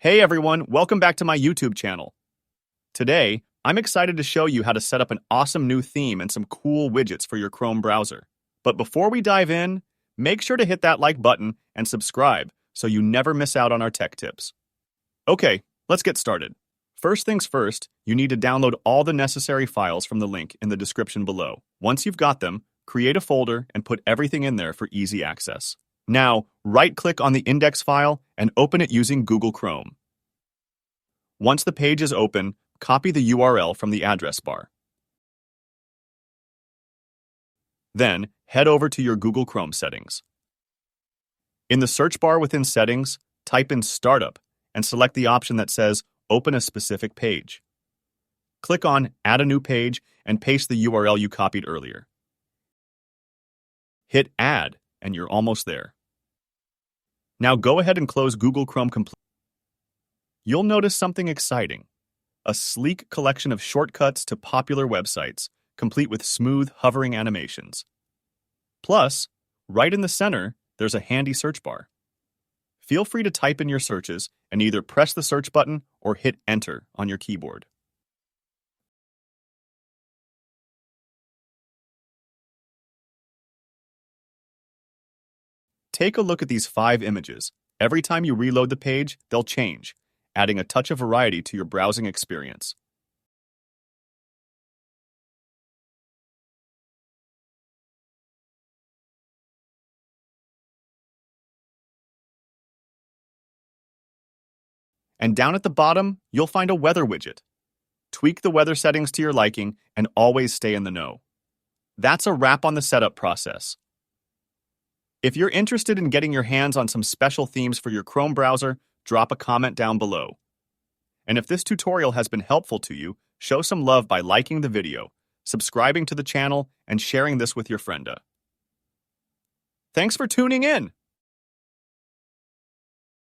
Hey everyone, welcome back to my YouTube channel. Today, I'm excited to show you how to set up an awesome new theme and some cool widgets for your Chrome browser. But before we dive in, make sure to hit that like button and subscribe so you never miss out on our tech tips. Okay, let's get started. First things first, you need to download all the necessary files from the link in the description below. Once you've got them, create a folder and put everything in there for easy access. Now, right-click on the index file and open it using Google Chrome. Once the page is open, copy the URL from the address bar. Then, head over to your Google Chrome settings. In the search bar within Settings, type in Startup and select the option that says Open a specific page. Click on Add a new page and paste the URL you copied earlier. Hit Add, and you're almost there. Now go ahead and close Google Chrome completely. You'll notice something exciting. A sleek collection of shortcuts to popular websites, complete with smooth, hovering animations. Plus, right in the center, there's a handy search bar. Feel free to type in your searches and either press the search button or hit Enter on your keyboard. Take a look at these 5 images. Every time you reload the page, they'll change, adding a touch of variety to your browsing experience. And down at the bottom, you'll find a weather widget. Tweak the weather settings to your liking and always stay in the know. That's a wrap on the setup process. If you're interested in getting your hands on some special themes for your Chrome browser, drop a comment down below. And if this tutorial has been helpful to you, show some love by liking the video, subscribing to the channel, and sharing this with your frienda. Thanks for tuning in!